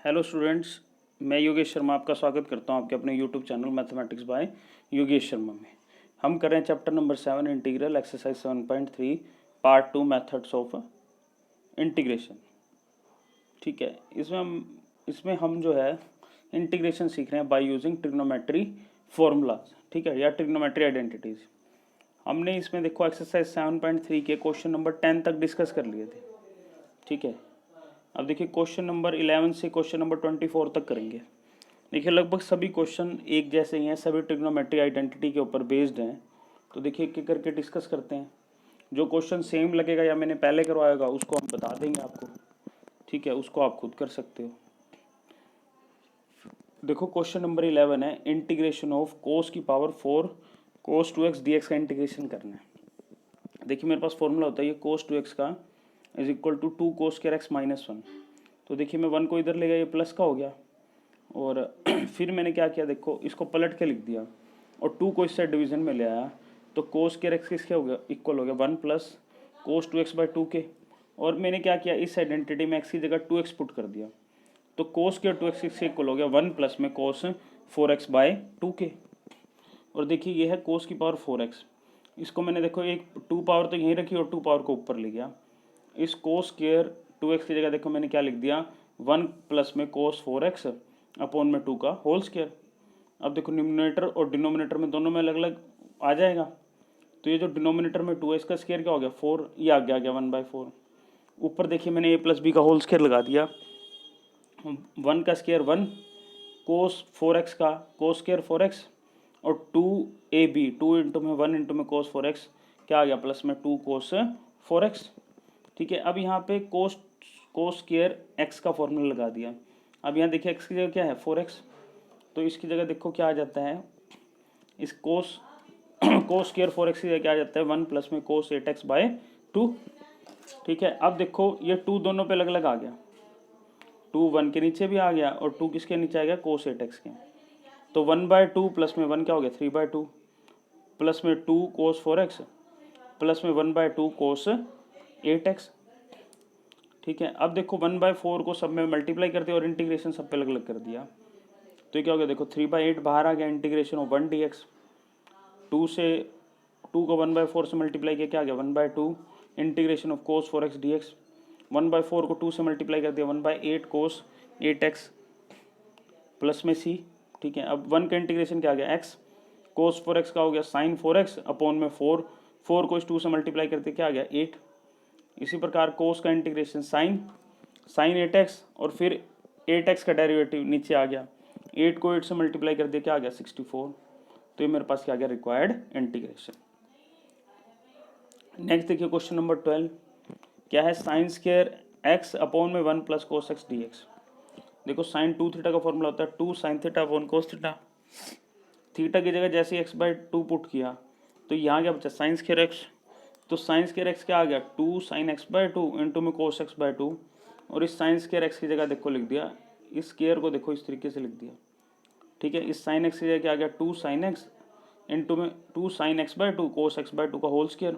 Hello students, मैं योगेश शर्मा आपका स्वागत करता हूं आपके अपने YouTube channel mathematics bye Yogesh Sharma में। हम कर रहे हैं chapter number 7 integral exercise 7.3 part 2 methods of integration. ठीक है, इसमें हम जो है इंटीग्रेशन सीख रहे हैं बाय यूजिंग ट्रिग्नोमेट्री फॉर्मूलाज। ठीक है, या ट्रिग्नोमेट्री आइडेंटिटीज। हमने इसमें देखो एक्सरसाइज 7.3 के क्वेश्चन नंबर 10 तक डिस्कस कर लिए थे। ठीक है, अब देखिए क्वेश्चन नंबर 11 से क्वेश्चन नंबर 24 तक करेंगे। देखिए लगभग सभी क्वेश्चन एक जैसे ही हैं, सभी ट्रिग्नोमेट्री आइडेंटिटी के ऊपर बेस्ड हैं। तो देखिए एक एक करके डिस्कस करते हैं। जो क्वेश्चन सेम लगेगा या मैंने पहले करवाया होगा उसको हम बता देंगे आपको। ठीक है, उसको आप खुद कर सकते हो। देखो क्वेश्चन नंबर 11 है इंटीग्रेशन ऑफ कोस की पावर 4 कोस 2x dx का इंटीग्रेशन करना है। देखिए मेरे पास फॉर्मूला होता है ये कोस 2x का is equal to 2 cos square x minus 1। तो देखिए मैं 1 को इधर ले गया, ये प्लस का हो गया। और फिर मैंने क्या किया, देखो इसको पलट के लिख दिया और 2 को इससे डिवीजन में ले आया। तो कोस स्क्वायर एक्स किसके हो गया, इक्वल हो गया 1 प्लस कोस 2x बाई 2 के। और मैंने क्या किया, इस आइडेंटिटी में एक्स की जगह 2x पुट कर दिया। तो कोस स्क्वायर 2x किसके इक्वल हो गया 1 प्लस में कोस 4x बाई 2 के। और देखिए ये है कोस की पावर 4x। इसको मैंने देखो एक 2 पावर तो यहीं रखी और 2 पावर को ऊपर ले गया। इस कोस स्क्वायर 2x की जगह देखो मैंने क्या लिख दिया 1 प्लस में कोस 4x अपॉन में 2 का होल स्क्वायर। अब देखो न्यूमरेटर और डिनोमिनेटर में दोनों में अलग अलग आ जाएगा। तो ये जो डिनोमिनेटर में 2 है इसका स्क्वायर क्या हो गया 4, ये आगे आ गया 1/4। ऊपर देखिए मैंने a प्लस बी का होल स्क्वायर लगा दिया। 1 का स्क्वायर 1, कोस 4x का कोस स्क्वायर 4x और 2ab 2 इंटू में 1 इंटू में कोस 4x क्या आ गया प्लस में 2 कोस 4x। ठीक है, अब यहाँ पे कोस स्क्वायर x का फॉर्मूला लगा दिया। अब यहाँ देखिए x की जगह क्या है 4x। तो इसकी जगह देखो क्या आ जाता है, इस कोस स्क्वायर 4x की जगह क्या आ जाता है 1 प्लस में कोस 8x बाय 2। ठीक है, अब देखो ये 2 दोनों पे अलग अलग आ गया। 2 1 के नीचे भी आ गया और 2 किसके नीचे आ गया कोस 8x के। तो 1/2 प्लस में 1 क्या हो गया 3/2 प्लस में 2 कोस 4x प्लस में 1/2 कोस 8x। ठीक है, अब देखो 1/4 को सब में मल्टीप्लाई कर दिया और इंटीग्रेशन सब पे अलग अलग कर दिया। तो ये क्या हो गया देखो 3/8 बाहर आ गया, इंटीग्रेशन ऑफ 1 dx। 2 को 1/4 से मल्टीप्लाई किया क्या आ गया 1/2 integration of cos 4x dx। 1/4 को 2 से मल्टीप्लाई कर दिया 1/8 कोस 8x प्लस में c। ठीक है, अब 1 का इंटीग्रेशन क्या आ गया x, कोस 4x का हो गया साइन 4x अपॉन में 4 को इस 2 से मल्टीप्लाई करते क्या आ गया 8। इसी प्रकार कोस का इंटीग्रेशन साइन 8x और फिर 8x का डेरिवेटिव नीचे आ गया, 8 को 8 से मल्टीप्लाई कर दिया क्या आ गया 64। तो ये मेरे पास क्या आ गया रिक्वायर्ड इंटीग्रेशन। नेक्स्ट देखिए क्वेश्चन नंबर 12 क्या है, साइन स्क्वायर x अपॉन में 1 plus cos X D x. देखो साइन 2 थीटा का फॉर्मूला होता है 2 sine theta upon cos theta. Theta की जगह जैसे ही x/2 पुट किया तो यहाँ क्या बचा साइन स्क्वायर x। तो साइन स्क्वायर x क्या आ गया 2 साइन x/2 इंटू में कोस x/2। और इस साइन स्क्वायर x की जगह देखो लिख दिया, इस स्क्वायर को देखो इस तरीके से लिख दिया। ठीक है, इस साइन x की जगह क्या आ गया 2 साइन x इंटू में 2 साइन x/2 कोस x/2 का होल स्क्वायर।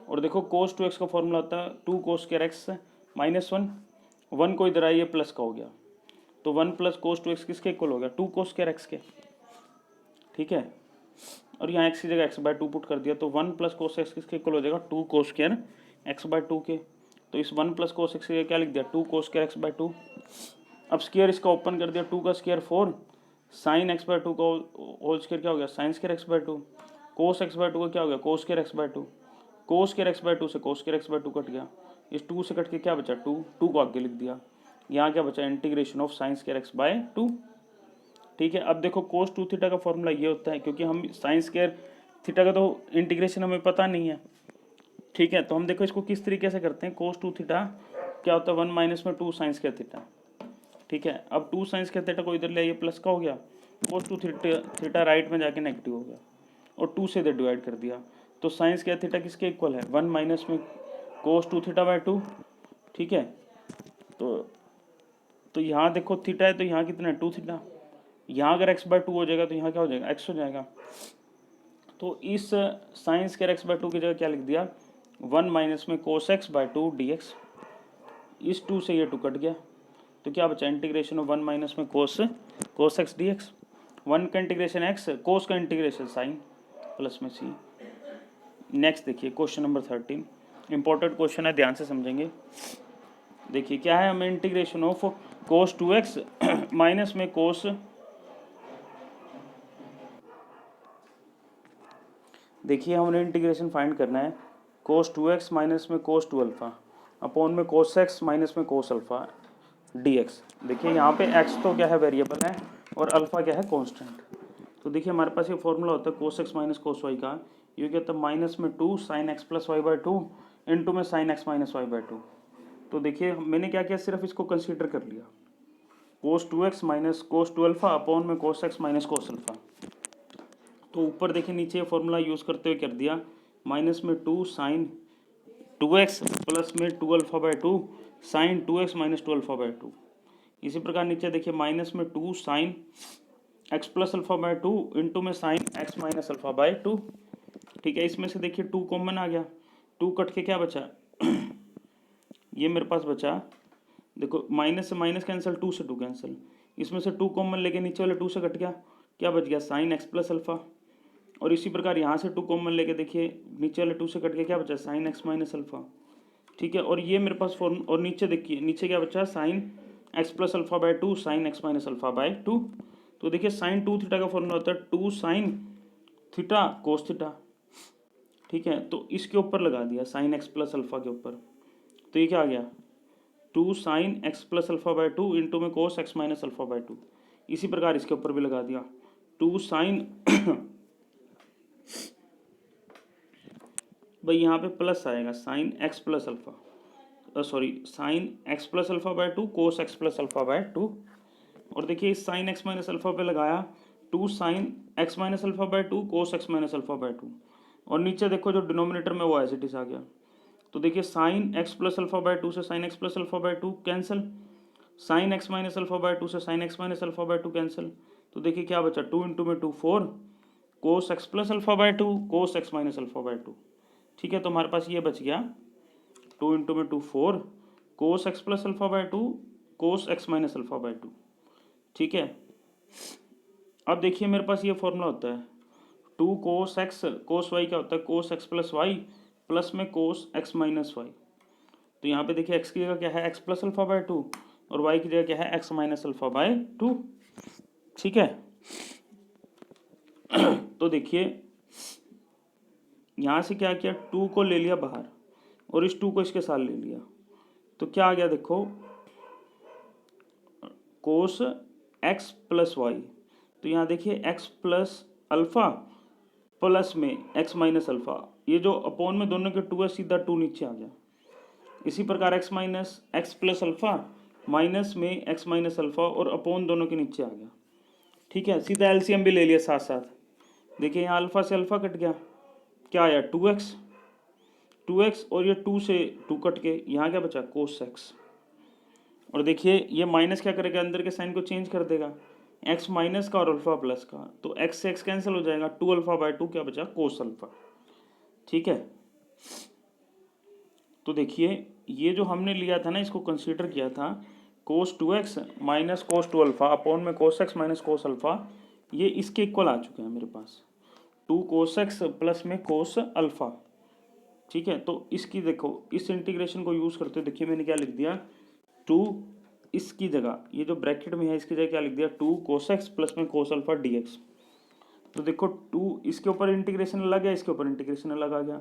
और देखो कोस 2x का फॉर्मूला होता है 2 कोस स्क्वायर x माइनस 1 को इधर आइए प्लस का हो गया। तो 1 प्लस कोस 2x किसके इक्वल हो गया 2 कोस स्क्वायर x के। ठीक है, और यहाँ x की जगह x/2 पुट कर दिया तो 1 प्लस कोस एक्स किसके इक्वल हो जाएगा 2 कोस स्क्वायर x/2 के। तो इस 1 प्लस कोस एक्स की जगह क्या लिख दिया 2 कोस स्क्वायर x/2। अब स्क्वायर इसका ओपन कर दिया 2 का स्क्वायर 4 साइन x/2 का होल स्क्वायर क्या हो गया साइन स्क्वायर x/2 कोस x/2 का क्या हो गया cos square x/2। Cos square x/2 से कोस स्क्वायर x/2 कट गया, इस 2 से कट के क्या बचा 2 को आगे लिख दिया। यहाँ क्या बचा integration of sine square x/2। ठीक है, अब देखो कोस 2 थीटा का फॉर्मूला ये होता है, क्योंकि हम साइन स्क्वायर थीटा का तो इंटीग्रेशन हमें पता नहीं है। ठीक है, तो हम देखो इसको किस तरीके से करते हैं, कोस 2 थीटा क्या होता है 1 माइनस में 2 साइन स्क्वायर थीटा। ठीक है, अब 2 साइन स्क्वायर थीटा को इधर ले आइए प्लस का हो गया, कोस 2 थीटा राइट में जाके नेगेटिव हो गया और 2 से इधर डिवाइड कर दिया। तो साइन स्क्वायर थीटा किसके इक्वल है 1 माइनस में कोस 2 थीटा बाय 2। ठीक है, तो यहाँ देखो थीटा है तो यहाँ कितना है 2 थीटा। यहाँ अगर x/2 हो जाएगा तो यहाँ क्या हो जाएगा x हो जाएगा। तो इस साइन स्क्वायर x/2 की जगह क्या लिख दिया 1 माइनस में कोस x/2 dx। इस 2 से ये 2 कट गया, तो क्या बचा, इंटीग्रेशन ऑफ 1 माइनस में कोस एक्स डी एक्स, 1 का इंटीग्रेशन एक्स, कोस का इंटीग्रेशन साइन प्लस में सी। नेक्स्ट देखिए क्वेश्चन नंबर 13, इंपॉर्टेंट क्वेश्चन है, ध्यान से समझेंगे। देखिए क्या है, हमें integration of cos 2x minus में कोस, देखिए हमने इंटीग्रेशन फाइंड करना है कोस 2x माइनस में कोस 2 अल्फ़ा अपॉन में कोस x माइनस में कोस अल्फ़ा dx। देखिए यहाँ पे x तो क्या है, वेरिएबल है, और अल्फ़ा क्या है, कांस्टेंट। तो देखिए हमारे पास ये फॉर्मूला होता है cos x minus cos y का, ये क्या होता है माइनस में 2 sine X plus Y by 2 into में sine X minus Y by 2। तो देखिए मैंने क्या किया, सिर्फ इसको कंसीडर कर लिया, कोस 2x minus cos 2 alpha upon में कोस x माइनस कोस अल्फ़ा। तो ऊपर देखिए नीचे फॉर्मूला यूज़ करते हुए कर दिया, माइनस में 2 साइन 2x प्लस में 2 alpha by 2 sine 2x minus 2 alpha by 2। इसी प्रकार नीचे देखिए माइनस में 2 sine x plus alpha by 2 into में sine x minus alpha by 2। ठीक है, इसमें से देखिए 2 कॉमन आ गया, 2 कट के क्या बचा ये मेरे पास बचा, देखो माइनस से माइनस कैंसिल, 2 से 2 कैंसिल, इसमें से 2 कॉमन लेके नीचे वाले 2 से कट गया, क्या बच गया साइन एक्स प्लस अल्फ़ा। और इसी प्रकार यहाँ से 2 कॉमन लेके देखिए नीचे वाले 2 से कट के क्या बचा, साइन एक्स माइनस अल्फ़ा। ठीक है, और ये मेरे पास फॉर्म, और नीचे देखिए नीचे क्या बचा, sign X plus alpha by 2 sine X minus alpha by 2। तो देखिए साइन 2 थीटा का फॉर्मूला होता है 2 साइन थीटा कोस थीटा। ठीक है, तो इसके ऊपर लगा दिया साइन एक्स प्लस अल्फ़ा के ऊपर, तो ये क्या आ गया 2 sine X plus alpha by 2 into में cos x minus alpha by 2। इसी प्रकार इसके ऊपर भी लगा दिया 2 साइन भाई यहाँ पे प्लस आएगा sign X plus alpha, sorry sine X plus alpha by 2 cos x plus alpha by 2। और देखिए इस साइन एक्स माइनस अल्फ़ा पे लगाया 2 sine X minus alpha by 2 cos x minus alpha by 2। और नीचे देखो जो डिनोमिनेटर में वो एज इट इज आ गया। तो देखिए sign X plus alpha by 2 से sign X plus alpha by 2 cancel, sign X minus alpha by 2 से sign X minus alpha by 2 cancel. तो देखिए क्या बचा, 2 इंटू में 2 4 cos x plus alpha by 2 cos x minus alpha by 2। ठीक है, तो हमारे पास ये बच गया 2 इंटू में 2 4 cos x plus alpha by 2 cos x minus alpha by 2। ठीक है, अब देखिए मेरे पास ये फॉर्मूला होता है 2 कोस एक्स, कोस वाई क्या होता है cos x plus y plus में कोस एक्स माइनस वाई। तो यहाँ पे देखिए एक्स की जगह क्या है एक्स प्लस अल्फ़ा बाई 2 और वाई की जगह क्या है एक्स माइनस अल्फ़ा बाई 2। ठीक है, तो देखिए यहाँ से क्या किया, 2 को ले लिया बाहर और इस 2 को इसके साथ ले लिया, तो क्या आ गया देखो कोस एक्स प्लस वाई। तो यहाँ देखिए एक्स प्लस अल्फ़ा प्लस में एक्स माइनस अल्फ़ा, ये जो अपॉन में दोनों के 2 है सीधा 2 नीचे आ गया। इसी प्रकार x minus x plus alpha minus में एक्स माइनस अल्फ़ा और अपॉन दोनों के नीचे आ गया। ठीक है, सीधा एलसीएम भी ले लिया साथ साथ। देखिए यहाँ अल्फ़ा से अल्फ़ा कट गया, क्या आया 2x और ये 2 से 2 कट के यहाँ क्या बचा कोस एक्स। और देखिए ये माइनस क्या करेगा, अंदर के साइन को चेंज कर देगा, एक्स माइनस का और अल्फ़ा प्लस का, तो एक्स से एक्स कैंसिल हो जाएगा, 2 अल्फ़ा बाई 2 क्या बचा कोस अल्फ़ा। ठीक है, तो देखिए ये जो हमने लिया था ना, इसको कंसीडर किया था cos 2x minus cos 2 alpha upon में cos x minus cos alpha, ये इसके इक्वल आ चुके हैं मेरे पास 2 कोस एक्स प्लस में कोस अल्फ़ा। ठीक है, तो इसकी देखो इस इंटीग्रेशन को यूज़ करते देखिए मैंने क्या लिख दिया 2, इसकी जगह ये जो ब्रैकेट में है इसकी जगह क्या लिख दिया 2 कोस एक्स प्लस में कोस अल्फ़ा dx। तो देखो 2 इसके ऊपर इंटीग्रेशन अलग है, इसके ऊपर इंटीग्रेशन अलग आ गया,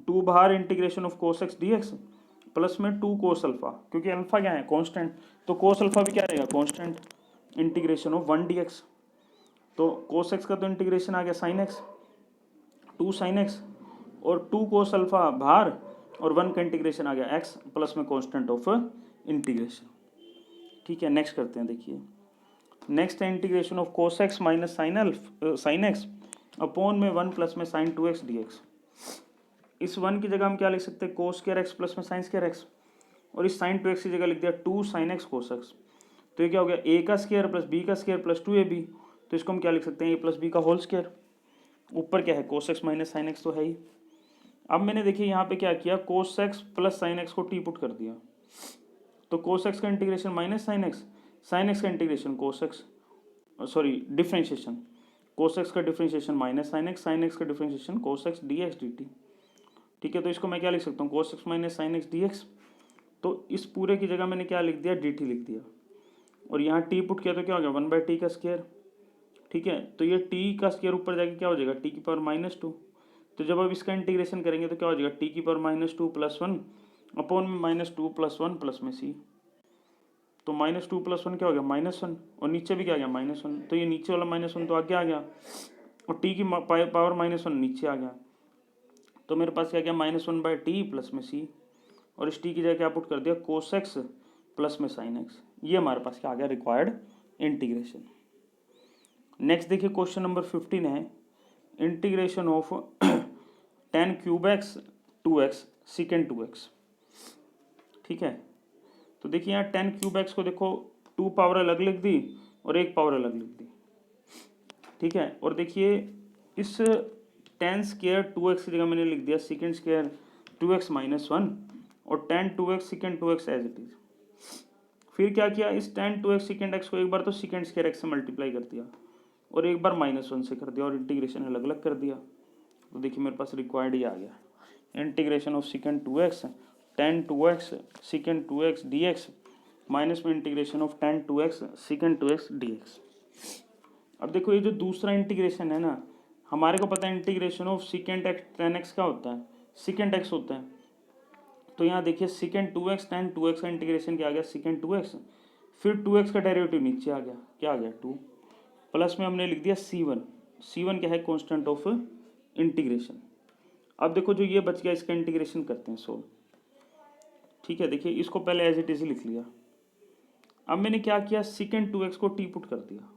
2 बाहर integration of cos x dx plus में 2 कोस अल्फ़ा, क्योंकि अल्फ़ा क्या है कांस्टेंट, तो कोस अल्फ़ा भी क्या रहेगा कांस्टेंट, इंटीग्रेशन ऑफ 1 dx। तो कोस एक्स का तो इंटीग्रेशन आ गया साइन एक्स, 2 साइन एक्स और 2 कोस अल्फ़ा बाहर और 1 का इंटीग्रेशन आ गया एक्स प्लस में कांस्टेंट ऑफ इंटीग्रेशन। ठीक है, नेक्स्ट करते हैं। देखिए नेक्स्ट है integration of cos x minus sine x upon में 1 प्लस में साइन 2x dx। इस 1 की जगह हम क्या लिख सकते हैं कोस स्क्वायर एक्स प्लस में साइन स्क्वायर एक्स, और इस साइन 2x की जगह लिख दिया 2 साइन एक्स कोस एक्स। तो ये क्या हो गया ए का स्क्वायर प्लस बी का स्क्वायर प्लस 2ab, तो इसको हम क्या लिख सकते हैं ए प्लस बी का होल स्क्वायर। ऊपर क्या है cos x minus sine x तो है ही। अब मैंने देखिए यहाँ पे क्या किया cos x plus sine X को टी पुट कर दिया, तो कोस एक्स का integration minus sine X, sine X का integration cos X, sorry differentiation, cos X का differentiation minus sine X, sine X का differentiation cos X D X D T. ठीक है, तो इसको मैं क्या लिख सकता हूँ, cos x minus sine X D X. तो इस पूरे की जगह मैंने क्या लिख दिया, डी टी लिख दिया, और यहाँ टी पुट किया तो क्या हो गया, 1/t का स्क्वायर। ठीक है, तो ये टी का स्क्वायर ऊपर जाके क्या हो जाएगा, टी की पावर -2। तो जब अब इसका इंटीग्रेशन करेंगे तो क्या हो जाएगा, टी की पावर -2 + 1 अपॉन में -2 + 1 प्लस में सी। तो -2 + 1 क्या हो गया, -1, और नीचे भी क्या आ गया, -1। तो ये नीचे वाला -1 तो आगे आ गया, और टी की पावर -1 नीचे आ गया। तो मेरे पास क्या गया, -1/t प्लस में सी, और इस टी की जगह क्या पुट कर दिया, कोस एक्स प्लस में साइन एक्स। ये हमारे पास क्या आ गया, रिक्वायर्ड इंटीग्रेशन। नेक्स्ट देखिए क्वेश्चन नंबर 15 है, integration of tan cube x 2x secant 2x। ठीक है, तो देखिए यहाँ tan क्यूब एक्स को देखो 2 पावर अलग लिख दी और 1 पावर अलग लिख दी। ठीक है, और देखिए इस tan स्क्वायर 2x की जगह मैंने लिख दिया secant स्क्वायर 2x - 1 और tan 2x secant 2x as it is. फिर क्या किया, इस tan 2x secant x को एक बार तो secant स्क्वायर x से मल्टीप्लाई कर दिया और एक बार -1 से कर दिया और इंटीग्रेशन अलग अलग कर दिया। तो देखिए मेरे पास रिक्वायर्ड ही आ गया, integration of secant 2x tan 2x secant 2x dx minus में integration of tan 2x secant 2x dx। अब देखो ये जो दूसरा इंटीग्रेशन है ना, हमारे को पता है integration of secant x tan x का होता है, secant x होता है। तो यहाँ देखिए secant 2x tan 2x का इंटीग्रेशन क्या आ गया, secant 2x, फिर 2x का डेरिवेटिव नीचे आ गया, क्या आ गया 2, प्लस में हमने लिख दिया c1। c1 क्या है, कांस्टेंट ऑफ इंटीग्रेशन। अब देखो जो ये बच गया इसका इंटीग्रेशन करते हैं सोल्व। ठीक है, देखिए इसको पहले एज इट इज लिख लिया। अब मैंने क्या किया, secant 2x को टी पुट कर दिया,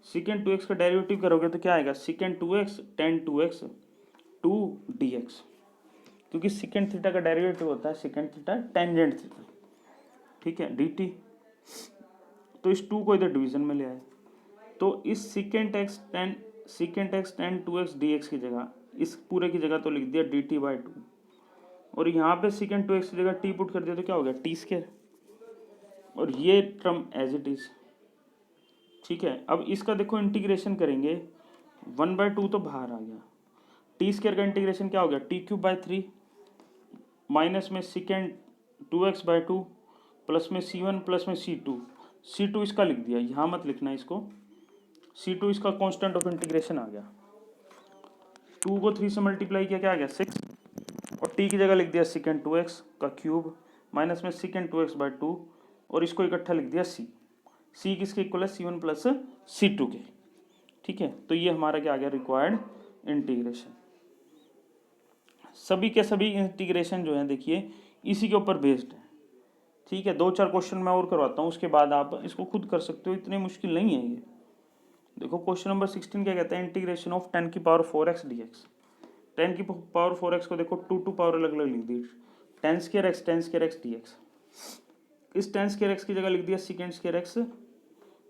secant 2x का डेरिवेटिव करोगे तो क्या आएगा, secant 2x tan 2x 2 dx, क्योंकि secant थीटा का डेरिवेटिव होता है secant थीटा टेंजेंट थीटा। ठीक है, dt। तो इस 2 को इधर डिवीजन में ले आए, तो इस secant x tan 2x dx की जगह, इस पूरे की जगह तो लिख दिया dt/2, और यहाँ पे secant 2x की जगह टी पुट कर दिया तो क्या हो गया, टी स्क्वायर, और ये टर्म एज इट इज। ठीक है, अब इसका देखो इंटीग्रेशन करेंगे, 1/2 तो बाहर आ गया, टी स्क्वायर का इंटीग्रेशन क्या हो गया, t³/3 माइनस में secant 2x/2 प्लस में c1 प्लस में c2 इसका लिख दिया, यहाँ मत लिखना इसको, c2 इसका कांस्टेंट ऑफ इंटीग्रेशन आ गया। 2 को 3 से मल्टीप्लाई किया, क्या आ गया 6, और t की जगह लिख दिया secant 2x का क्यूब माइनस में secant 2x/2, और इसको इकट्ठा लिख दिया c किसके इक्वल है, c1 प्लस c2 के। ठीक है, तो ये हमारा क्या आ गया, रिक्वायर्ड इंटीग्रेशन। सभी के सभी इंटीग्रेशन जो है देखिए इसी के ऊपर बेस्ड है। ठीक है, 2-4 क्वेश्चन मैं और करवाता हूँ, उसके बाद आप इसको खुद कर सकते हो, इतनी मुश्किल नहीं है ये। देखो क्वेश्चन नंबर 16 क्या कहता है, इंटीग्रेशन ऑफ 10 की पावर 4x dx। 10 की पावर 4x को देखो 2 पावर अलग अलग लिख दी, tan स्क्वायर x dx। इस tan स्क्वायर x की जगह लिख दिया secant स्क्वायर x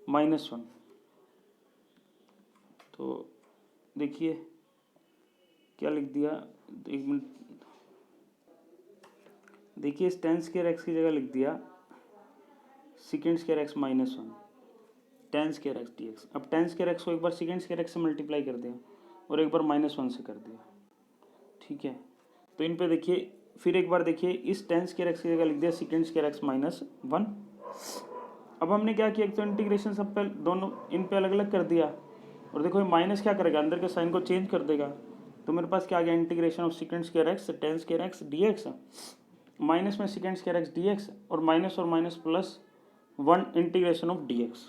-1। तो देखिए क्या लिख दिया, एक मिनट, देखिए इस tan स्क्वायर x की जगह लिख दिया secant square x -1 tan square x dx। अब tan स्क्वायर x को एक बार secant स्क्वायर x से मल्टीप्लाई कर दिया और एक बार -1 से कर दिया। ठीक है, तो इन पे देखिए, फिर एक बार देखिए इस tan स्क्वायर x की जगह लिख दिया secant स्क्वायर x -1। अब हमने क्या किया, एक तो इंटीग्रेशन सब पे दोनों इन पे अलग अलग कर दिया, और देखो ये माइनस क्या करेगा, अंदर के साइन को चेंज कर देगा। तो मेरे पास क्या आ गया, integration of secant square x tan square x dx minus में secant स्क्वायर x dx, और minus plus 1 integration of dx।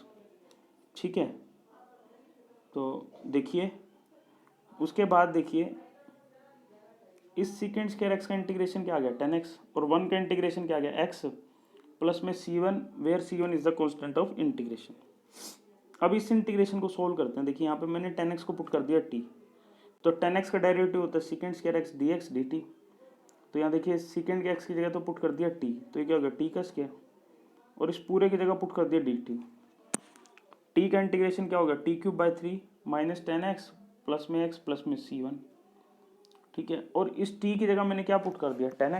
ठीक है, तो देखिए उसके बाद देखिए इस secant स्क्वायर x का इंटीग्रेशन क्या आ गया, tan x, और 1 का इंटीग्रेशन क्या आ गया, x प्लस में c1 where c1 is the constant of integration. अब इस इंटीग्रेशन को सोल्व करते हैं। देखिए यहाँ पे मैंने tan x को पुट कर दिया t, तो tan x का डेरिवेटिव होता है secant square x dx dt। तो यहाँ देखिए secant के x की जगह तो पुट कर दिया t, तो ये क्या हो गया t का स्क्वायर, और इस पूरे की जगह पुट कर दिया dt। t का इंटीग्रेशन क्या होगा, t³/3 minus tan x plus में x प्लस में c1। ठीक है, और इस t की जगह मैंने क्या पुट कर दिया, tan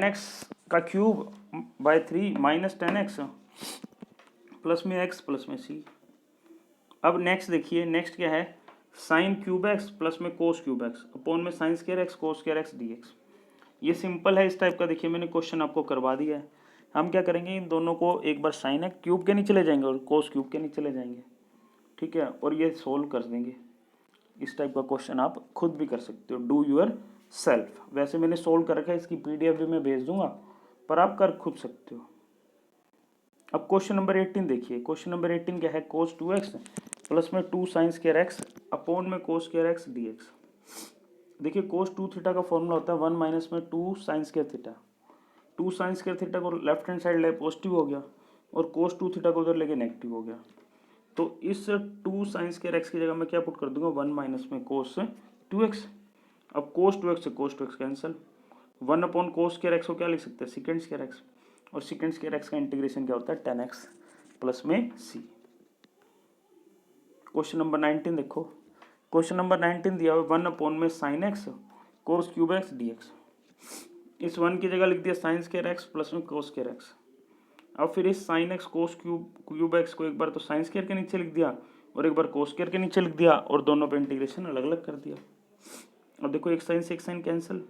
x का cube by 3 minus 10x plus में x प्लस में c। अब नेक्स्ट देखिए, नेक्स्ट क्या है, साइन क्यूब एक्स प्लस में कोस क्यूब एक्स अपोन में sine square X cos square x dx। ये सिंपल है इस टाइप का। देखिए मैंने क्वेश्चन आपको करवा दिया है। हम क्या करेंगे, इन दोनों को एक बार साइन है क्यूब के नीचे ले जाएंगे और कोस क्यूब के नीचे ले जाएंगे, ठीक है, और ये सोल्व कर देंगे। इस टाइप का क्वेश्चन आप खुद भी कर सकते हो, डू यूर सेल्फ। वैसे मैंने सोल्व कर रखा है, इसकी PDF भी मैं भेज दूंगा, पर आप कर खुद सकते हो। अब क्वेश्चन नंबर 18 देखिए। क्वेश्चन नंबर 18 क्या है, cos 2x प्लस में 2 साइन स्क्वायर एक्स अपोन में कोस स्क्वायर एक्स dx। देखिए cos 2 थीटा का फॉर्मूला होता है 1 माइनस में 2 sine square theta. 2 sine square theta को लेफ्ट हैंड साइड ले पॉजिटिव हो गया और cos 2 थीटा को उधर लेके नेगेटिव हो गया। तो इस 2 साइन स्क्वायर एक्स की जगह मैं क्या पुट कर दूंगा, 1 माइनस में cos 2x। अब cos 2x से cos 2x cancel, 1 upon cos square X को क्या लिख सकते हैं, सेकेंड स्क्वायर एक्स, और सेकेंड स्क्वायर एक्स का इंटीग्रेशन क्या होता है, 10x प्लस में c। क्वेश्चन नंबर 19 देखो। क्वेश्चन नंबर 19 दिया हुआ 1 अपॉन में sine x cos cube x dx। इस 1 की जगह लिख दिया साइन स्क्वायर एक्स प्लस में कोस स्क्वायर एक्स। अब फिर इस sine x cos cube x को एक बार तो साइन स्क्वायर के नीचे लिख दिया और एक बार कोस स्क्वायर के नीचे लिख दिया और दोनों पे इंटीग्रेशन अलग अलग कर दिया। अब देखो एक साइन से एक साइन कैंसिल,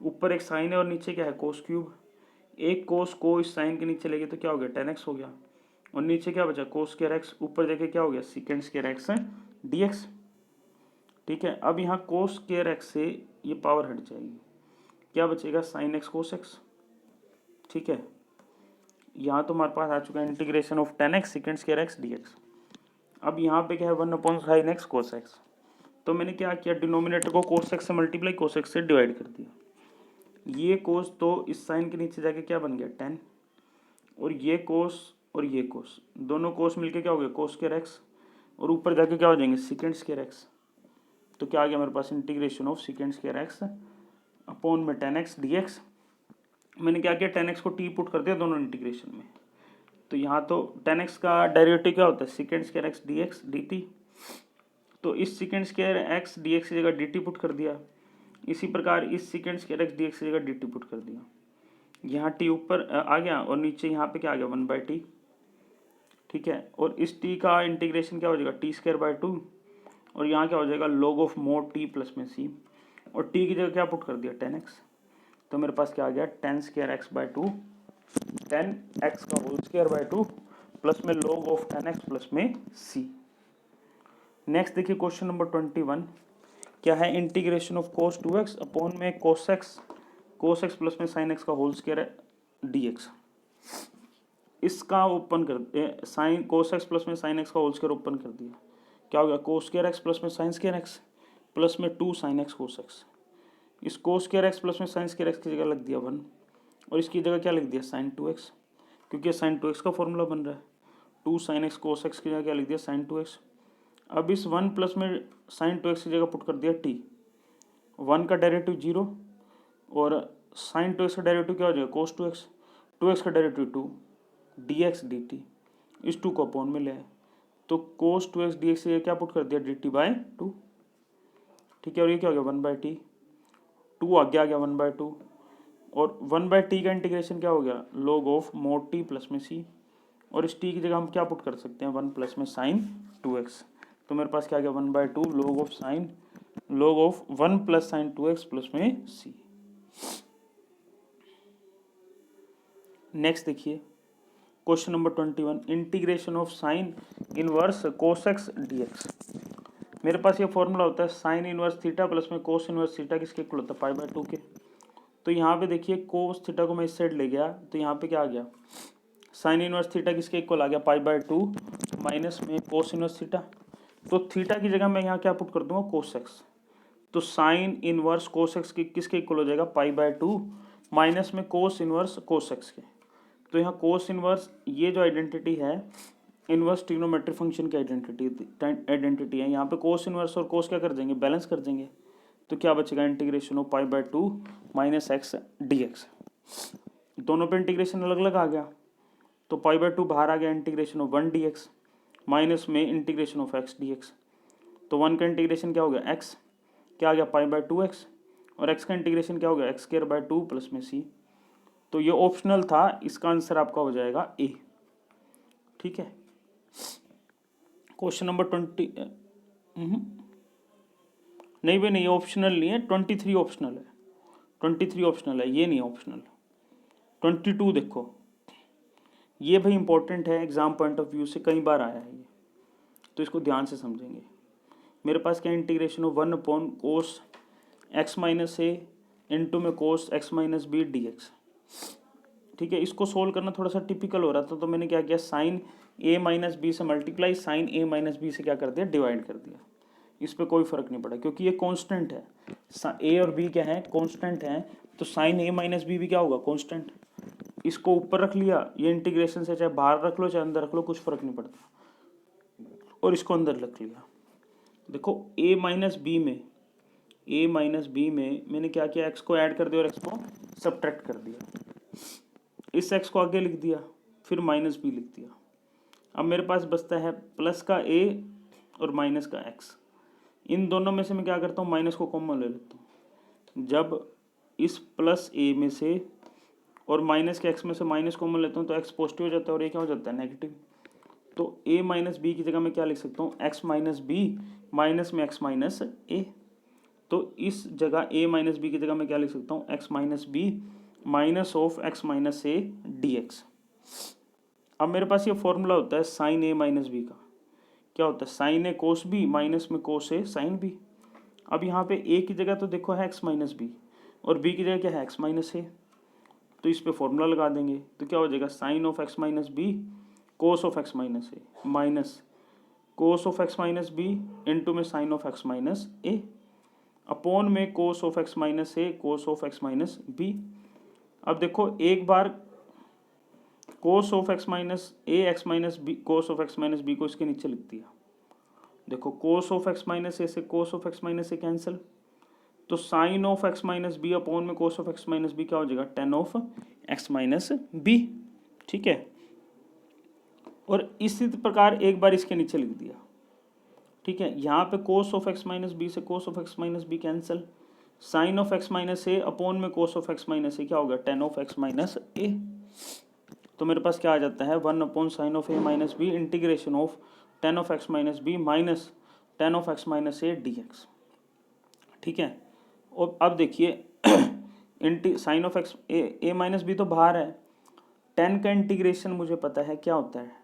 ऊपर एक साइन है और नीचे क्या है कोस क्यूब। एक कोस को इस साइन के नीचे लेके तो क्या हो गया, 10x हो गया, और नीचे क्या बचा कोस स्क्वायर एक्स, ऊपर देखे क्या हो गया सेकेंड स्क्वायर एक्स dx। ठीक है, अब यहाँ कोस स्क्वायर एक्स से ये पावर हट जाएगी, क्या बचेगा साइन एक्स कोस एक्स। ठीक है, यहाँ तो हमारे पास आ चुका है integration of 10x second square x dx। अब यहाँ पे क्या है 1 upon sine x cos x. तो मैंने क्या किया, डिनोमिनेटर को कोस एक्स से मल्टीप्लाई कोस एक्स से डिवाइड कर दिया। ये कोस तो इस साइन के नीचे जाके क्या बन गया 10, और ये कोस और ये कोस, दोनों कोस मिलके क्या हो गया कोस स्क्वायर एक्स, और ऊपर जाके क्या हो जाएंगे सेकेंड स्क्वायर एक्स। तो क्या आ गया मेरे पास integration of secant square X upon में 10x dx। मैंने क्या किया 10x को t पुट कर दिया दोनों इंटीग्रेशन में। तो यहाँ तो 10x का डेरिवेटिव क्या होता है second square x dx dt। तो इस सेकेंड स्क्वायर एक्स dx की जगह dt पुट कर दिया। इसी प्रकार इस सेकेंड स्क्वायर एक्स dx की जगह dt पुट कर दिया। यहाँ t ऊपर आ गया और नीचे यहाँ पे क्या आ गया 1/t। ठीक है, और इस t का इंटीग्रेशन क्या हो जाएगा t स्क्वायर बाय 2, और यहाँ क्या हो जाएगा log of mode t plus में c, और t की जगह क्या पुट कर दिया 10x। तो मेरे पास क्या आ गया 10 स्क्वायर एक्स बाय 2, 10x का होल स्क्वायर बाय 2 प्लस में log ऑफ 10x प्लस में c। नेक्स्ट देखिए क्वेश्चन नंबर 21 क्या है, integration of cos 2x upon में cos x प्लस में sin x का होल स्क्वायर dx। इसका ओपन कर साइन cos x प्लस में sin x का होल स्क्वायर ओपन कर दिया, क्या हो गया cos स्क्वायर x प्लस में sin स्क्वायर x प्लस में 2 sin x cos x। इस cos स्क्वायर x प्लस में sin स्क्वायर x की जगह लग दिया 1, और इसकी जगह क्या लिख दिया sin 2x, क्योंकि sin 2x का फॉर्मूला बन रहा है। 2 sin x cos x की जगह क्या लिख दिया sin 2x। अब इस 1 प्लस में sin 2x की जगह पुट कर दिया t, 1 का डेरिवेटिव 0 और sin 2x का डेरिवेटिव क्या हो जाएगा cos 2x, 2x का डेरिवेटिव 2 dx dt। इस 2 को अपॉन में ले आए तो cos 2x dx से क्या पुट कर दिया dt बाय 2। ठीक है, और ये क्या हो गया 1/t, 2 आगे आ गया 1/2, और 1/t का इंटीग्रेशन क्या हो गया log of mode t plus में c, और इस t की जगह हम क्या पुट कर सकते हैं 1 प्लस में sin 2x। तो मेरे पास क्या आ गया 1/2 log of 1 plus sin 2x plus में c। नेक्स्ट देखिए question number 21 integration of sine inverse cos x dx। मेरे पास ये फॉर्मूला होता है साइन इनवर्स थीटा प्लस में कोस इनवर्स थीटा किसके इक्वल होता है पाई बाय 2 के। तो यहाँ पे देखिए कोस थीटा को मैं इस साइड ले गया तो यहाँ पे क्या आ गया साइन इनवर्स थीटा किसके इक्वल आ गया पाई बाय 2 माइनस में कोस इनवर्स थीटा। तो थीटा की जगह मैं यहाँ क्या पुट कर दूंगा कोस एक्स। तो साइन इनवर्स कोस एक्स किसके इक्वल हो जाएगा पाई बाय 2 माइनस में कोस इनवर्स कोस एक्स के। तो यहाँ कोस इनवर्स ये जो आइडेंटिटी है इनवर्स ट्रिग्नोमेट्रिक फंक्शन की आइडेंटिटी है। यहाँ पे कोस इनवर्स और कोस क्या कर देंगे बैलेंस कर देंगे। तो क्या बचेगा integration of pi by 2 minus x dx। दोनों पे इंटीग्रेशन अलग अलग आ गया तो पाई बाय 2 बाहर आ गया इंटीग्रेशन ऑफ 1 dx माइनस में इंटीग्रेशन ऑफ x dx। तो 1 का इंटीग्रेशन क्या हो गया x, क्या आ गया पाई बाय 2x, और x का इंटीग्रेशन क्या हो गया x स्क्वायर बाय 2 प्लस में c। तो ये ऑप्शनल था, इसका आंसर आपका हो जाएगा ए। ठीक है, क्वेश्चन नंबर 20। नहीं भाई नहीं, ऑप्शनल नहीं है, 23 ऑप्शनल है, 23 ऑप्शनल है, ये नहीं ऑप्शनल। 22 देखो, ये भाई इंपॉर्टेंट है, एग्जाम पॉइंट ऑफ व्यू से कई बार आया है ये, तो इसको ध्यान से समझेंगे। मेरे पास क्या इंटीग्रेशन हो 1 upon cos x minus a into में cos x minus b d x. ठीक है, इसको सोल्व करना थोड़ा सा टिपिकल हो रहा था, तो मैंने क्या किया, साइन ए माइनस बी से मल्टीप्लाई साइन ए माइनस बी से क्या कर दिया, डिवाइड कर दिया। इस पर कोई फर्क नहीं पड़ा क्योंकि ये कांस्टेंट है, ए और बी क्या है, कांस्टेंट है, तो साइन ए माइनस बी भी क्या होगा, कांस्टेंट। इसको ऊपर रख लिया, ये इंटीग्रेशन से चाहे बाहर रख लो चाहे अंदर रख लो, कुछ फर्क नहीं पड़ता, और इसको अंदर रख लिया। देखो a माइनस बी में मैंने क्या किया, x को ऐड कर दिया और x को सब्ट्रैक्ट कर दिया। इस x को आगे लिख दिया, फिर माइनस बी लिख दिया। अब मेरे पास बचता है प्लस का a और माइनस का x। इन दोनों में से मैं क्या करता हूँ, माइनस को कॉमन ले लेता हूँ। जब इस प्लस a में से और माइनस के x में से माइनस कॉमन लेता हूँ तो x पॉजिटिव हो जाता है और ये क्या हो जाता है, नेगेटिव। तो a माइनस बी की जगह मैं क्या लिख सकता हूँ, x माइनस बी माइनस में x माइनस ए। तो इस जगह a माइनस बी की जगह मैं क्या लिख सकता हूँ, x minus B minus of x minus A D x. अब मेरे पास ये फॉर्मूला होता है साइन a माइनस बी का, क्या होता है, साइन ए कोस बी माइनस में कोस ए साइन बी। अब यहाँ पे a की जगह तो देखो है x माइनस बी और b की जगह क्या है, x माइनस ए, तो इस पे फॉर्मूला लगा देंगे, तो क्या हो जाएगा, sine of x minus B cos of x minus A minus cos of x minus B into में sine of x minus A upon में cos of x minus A cos of x minus B. अब देखो एक बार cos of x minus A X minus B cos of x minus B को इसके नीचे लिख दिया। देखो cos of x minus A से cos of x minus A cancel, तो sine of x minus B upon में cos of x minus B क्या हो जाएगा, tan of x minus B. ठीक है, और इसी प्रकार एक बार इसके नीचे लिख दिया। ठीक है, यहाँ पे cos of X minus B से cos of X minus B cancel, sine of X minus A upon में cos of X minus A क्या होगा, tan of X minus A. तो मेरे पास क्या आ जाता है, 1 upon sine of A minus B integration of tan of X minus B minus tan of X minus A D x. ठीक है, और अब देखिए sign of x a minus b तो बाहर है, 10 का इंटीग्रेशन मुझे पता है क्या होता है,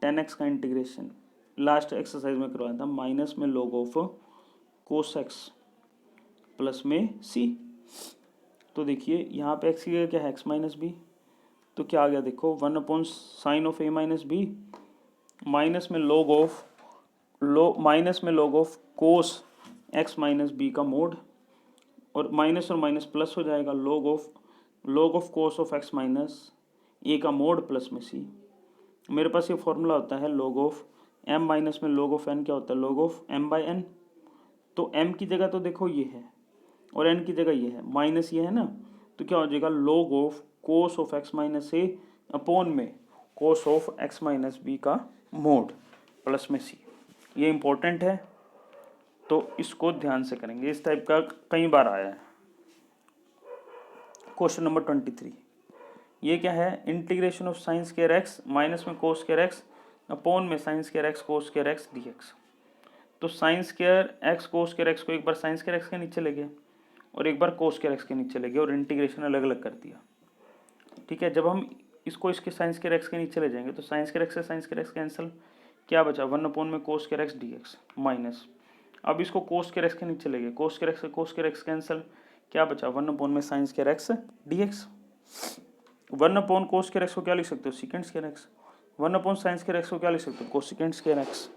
10x का इंटीग्रेशन लास्ट एक्सरसाइज में करवाया था, माइनस में log of cos x plus में c। तो देखिए यहाँ पे x की जगह क्या है, x माइनस बी, तो क्या आ गया देखो, 1 upon sine of A minus B minus में log of cos x minus B का मोड, और माइनस प्लस हो जाएगा, log of cos of X minus A का मोड प्लस में c। मेरे पास ये फॉर्मूला होता है log ऑफ m माइनस में log ऑफ n क्या होता है, log of m by n। तो m की जगह तो देखो ये है और n की जगह ये है, माइनस ये है ना, तो क्या हो जाएगा log of cos of x minus A upon में cos of x minus B का मोड प्लस में c। ये इंपॉर्टेंट है, तो इसको ध्यान से करेंगे, इस टाइप का कई बार आया है। क्वेश्चन नंबर 23, ये क्या है, integration of sine square x minus में कोस स्क्वायर एक्स अपॉन में sine square X cos square X D X. तो sine square X cos square X को एक बार साइन स्क्वायर एक्स के नीचे ले गए और एक बार कोस स्क्वायर एक्स के नीचे ले गए और इंटीग्रेशन अलग अलग कर दिया। ठीक है, जब हम इसको इसके साइन स्क्वायर एक्स के नीचे ले जाएंगे तो साइन स्क्वायर एक्स से साइन स्क्वायर एक्स कैंसिल, क्या बचा, 1 अपॉन में cos square X D x minus, अब इसको कोस स्क्वायर एक्स के नीचे ले गए, कोस स्क्वायर एक्स से कोस स्क्वायर एक्स कैंसिल, क्या बचा, 1 अपॉन में sine square X D x. 1 upon कोस स्क्वायर एक्स को क्या लिख सकते हो, second square x, 1 upon sign square X को क्या लिख सकते हो, कोसेकेंट स्क्वायर एक्स।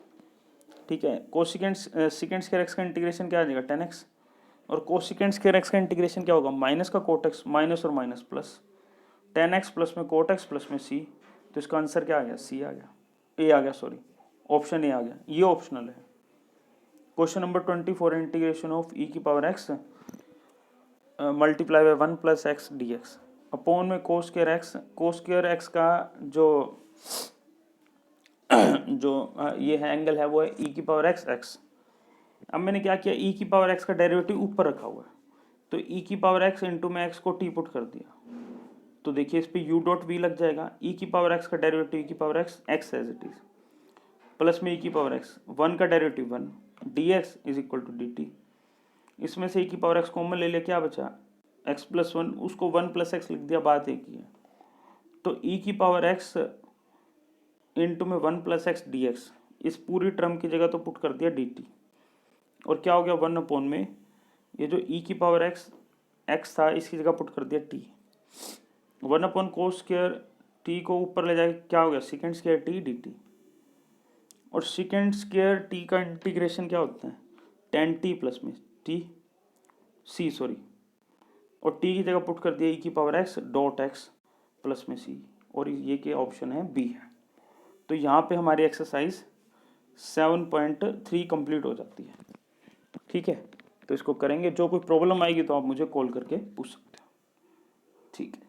ठीक है, कोसेकेंट सेकंड स्क्वायर एक्स का इंटीग्रेशन क्या आ जाएगा, 10x, और कोसेकेंट स्क्वायर एक्स का इंटीग्रेशन क्या होगा, माइनस का कोट एक्स, माइनस और माइनस प्लस 10x प्लस में कोट एक्स प्लस में c। तो इसका आंसर क्या आ गया, c आ गया, ए आ गया, सॉरी ऑप्शन ए आ गया, ये ऑप्शनल है। Question number 24, integration of e की power x multiply by 1 plus x D x upon में कोस स्क्वायर एक्स का जो ये है एंगल है वो है e की पावर x x। अब मैंने क्या किया, e की पावर x का डेरिवेटिव ऊपर रखा हुआ है, तो e की पावर x इंटू में x को t पुट कर दिया, तो देखिए इस पे यू डॉट वी लग जाएगा, ई की पावर एक्स का डेरिवेटिव ई की power x x as it is, plus में ई की पावर एक्स, वन का derivative one, d x is equal to d t. इसमें से ई की पावर एक्स कॉमन ले लिया, क्या बचा एक्स प्लस वन, उसको वन प्लस एक्स लिख दिया, बात एक ही है। तो ई की पावर एक्स इंटू में one plus x D x, इस पूरी टर्म की जगह तो पुट कर दिया डी टी, और क्या हो गया वन अपॉन में ये जो ई की पावर एक्स एक्स था इसकी जगह पुट कर दिया T, one upon cos square T को ऊपर ले जाके क्या हो गया second square T D T, और सेकेंड स्क्वायर टी का इंटीग्रेशन क्या होता है टेन टी प्लस में टी सी सॉरी, और टी की जगह पुट कर दिया ई की power x dot x plus में सी, और ये के ऑप्शन है बी है। तो यहाँ पे हमारी एक्सरसाइज 7.3 कंप्लीट हो जाती है। ठीक है, तो इसको करेंगे, जो कोई प्रॉब्लम आएगी तो आप मुझे कॉल करके पूछ सकते हो। ठीक है।